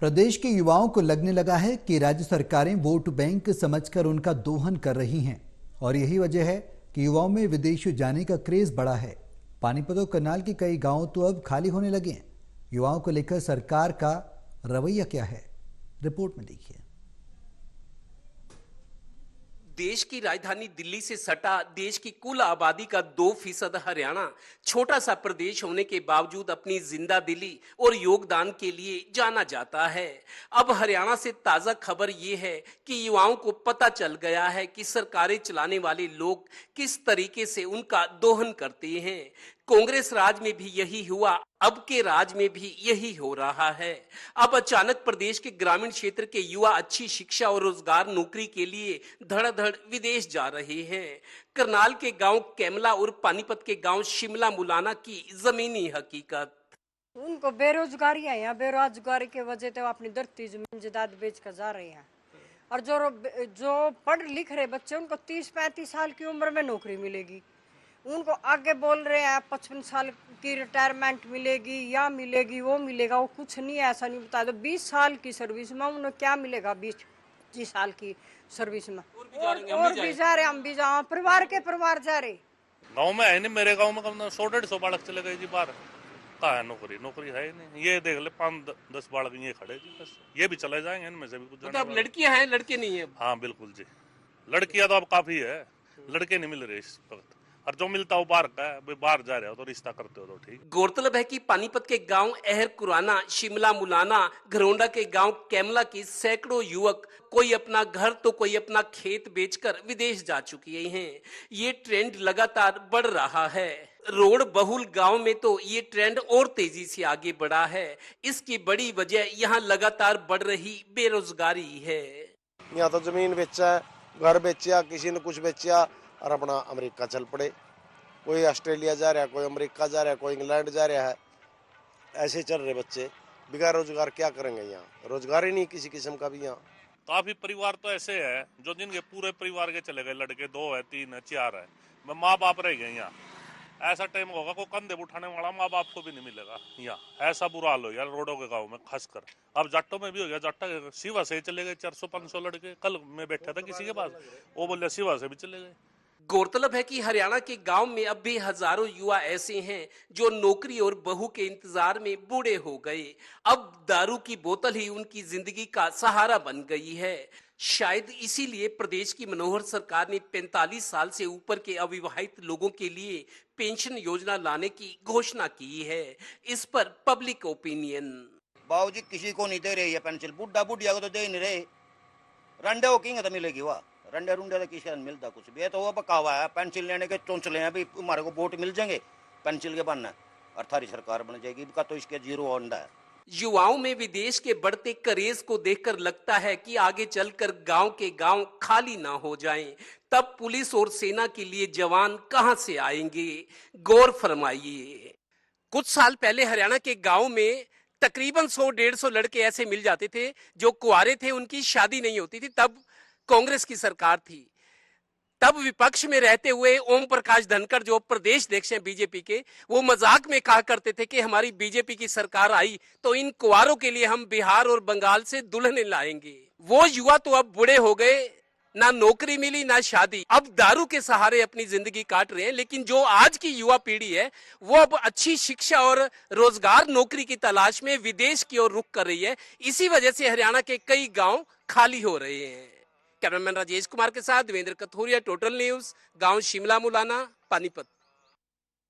प्रदेश के युवाओं को लगने लगा है कि राज्य सरकारें वोट बैंक समझकर उनका दोहन कर रही हैं और यही वजह है कि युवाओं में विदेश जाने का क्रेज बढ़ा है। पानीपत और करनाल के कई गांव तो अब खाली होने लगे हैं। युवाओं को लेकर सरकार का रवैया क्या है, रिपोर्ट में देखिए। देश की राजधानी दिल्ली से सटा देश की कुल आबादी का 2% हरियाणा छोटा सा प्रदेश होने के बावजूद अपनी जिंदा दिली और योगदान के लिए जाना जाता है। अब हरियाणा से ताजा खबर ये है कि युवाओं को पता चल गया है कि सरकारें चलाने वाले लोग किस तरीके से उनका दोहन करते हैं। कांग्रेस राज में भी यही हुआ, अब के राज में भी यही हो रहा है। अब अचानक प्रदेश के ग्रामीण क्षेत्र के युवा अच्छी शिक्षा और रोजगार नौकरी के लिए धड़ाधड़ विदेश जा रहे हैं। करनाल के गांव कैमला और पानीपत के गांव शिमला मुलाना की जमीनी हकीकत। उनको बेरोजगारी है, यहाँ बेरोजगारी के वजह से वो अपनी धरती जमीन जायदाद बेच कर जा रहे हैं। और जो पढ़ लिख रहे बच्चे उनको 30-35 साल की उम्र में नौकरी मिलेगी। उनको आगे बोल रहे हैं 55 साल की रिटायरमेंट मिलेगी, या मिलेगी वो मिलेगा, वो कुछ नहीं है, ऐसा नहीं बता दो। 20 साल की सर्विस में उन्हें क्या मिलेगा? 20-25 साल की सर्विस में और भी जा रहे, हम भी जा, परिवार जा रहे। गाँव में है नहीं, मेरे गाँव में कम 100-150 बालक चले गए जी बाहर। कहाँ है नौकरी है ही नहीं। ये देख ले 5-10 बालक ये खड़े जी, बस ये भी चले जाएंगे, इनमें से भी कुछ। तो अब लड़कियां हैं, लड़के नहीं है? हाँ बिल्कुल जी, लड़कियां तो अब काफी है, लड़के नहीं मिल रहे इस वक्त। और जो मिलता हो बाहर का है, बाहर जा रहे हो तो रिश्ता करते हो तो ठीक। गौरतलब है कि पानीपत के गांव अहर कुराना, शिमला मुलाना, घरोंडा के गांव कैमला की सैकड़ों युवक कोई अपना घर तो कोई अपना खेत बेचकर विदेश जा चुके हैं। ये ट्रेंड लगातार बढ़ रहा है। रोड बहुल गांव में तो ये ट्रेंड और तेजी से आगे बढ़ा है। इसकी बड़ी वजह यहाँ लगातार बढ़ रही बेरोजगारी है। यहाँ तो जमीन बेचा, घर बेचा, किसी ने कुछ बेचा और अपना अमेरिका चल पड़े। कोई ऑस्ट्रेलिया जा रहा है, कोई अमेरिका जा रहा है, कोई इंग्लैंड जा रहा है। ऐसे चल रहे बच्चे बिना रोजगार क्या करेंगे? यहाँ रोजगार ही नहीं किसी किस्म का भी। यहाँ काफी परिवार तो ऐसे है जो जिनके पूरे परिवार के चले गए, लड़के 2 है, 3 है, 4 है, माँ बाप रह गए। यहाँ ऐसा टाइम होगा को कंधे उठाने वाला माँ बाप को भी नहीं मिलेगा। यहाँ ऐसा बुरा हाल हो गया रोडों के गाँव में, खासकर अब जाटों में भी हो गया। जाटा सिवा से चले गए 400-500 लड़के। कल मैं बैठा था किसी के पास, वो बोले सिवा से भी चले गए। गौरतलब है कि हरियाणा के गांव में अब भी हजारों युवा ऐसे हैं जो नौकरी और बहू के इंतजार में बूढ़े हो गए। अब दारू की बोतल ही उनकी जिंदगी का सहारा बन गई है। शायद इसीलिए प्रदेश की मनोहर सरकार ने 45 साल से ऊपर के अविवाहित लोगों के लिए पेंशन योजना लाने की घोषणा की है। इस पर पब्लिक ओपिनियन। बाबूजी किसी को नहीं दे रही है पेंशन, बुढ़ा बुढ़िया को तो दे ही नहीं रहे। रंडे हो किंग तो मिलेगी, वाह रंडे रुंडे तो किसी मिलता कुछ भी है। तो वो पका हुआ है, पेंसिल लेने के चौंचले हैं अभी, हमारे को वोट मिल जाएंगे पेंसिल के बनना और थारी सरकार बन जाएगी का, तो इसके जीरो अंडा है। युवाओं में विदेश के बढ़ते क्रेज को देखकर लगता है कि आगे चलकर गांव के गांव खाली ना हो जाएं। तब पुलिस और सेना के लिए जवान कहां से आएंगे? गौर फरमाइए। कुछ साल पहले हरियाणा के गांव में तकरीबन 100-150 लड़के ऐसे मिल जाते थे जो कुंवारे थे, उनकी शादी नहीं होती थी। तब कांग्रेस की सरकार थी। तब विपक्ष में रहते हुए ओम प्रकाश धनखड़ जो प्रदेश अध्यक्ष हैं बीजेपी के, वो मजाक में कहा करते थे कि हमारी बीजेपी की सरकार आई तो इन कुंवारों के लिए हम बिहार और बंगाल से दुल्हनें लाएंगे। वो युवा तो अब बूढ़े हो गए, ना नौकरी मिली ना शादी, अब दारू के सहारे अपनी जिंदगी काट रहे हैं। लेकिन जो आज की युवा पीढ़ी है वो अब अच्छी शिक्षा और रोजगार नौकरी की तलाश में विदेश की ओर रुख कर रही है। इसी वजह से हरियाणा के कई गांव खाली हो रहे हैं। कैमरामैन राजेश कुमार के साथ देवेंद्र कथोरिया, टोटल न्यूज, गांव शिमला मुलाना, पानीपत।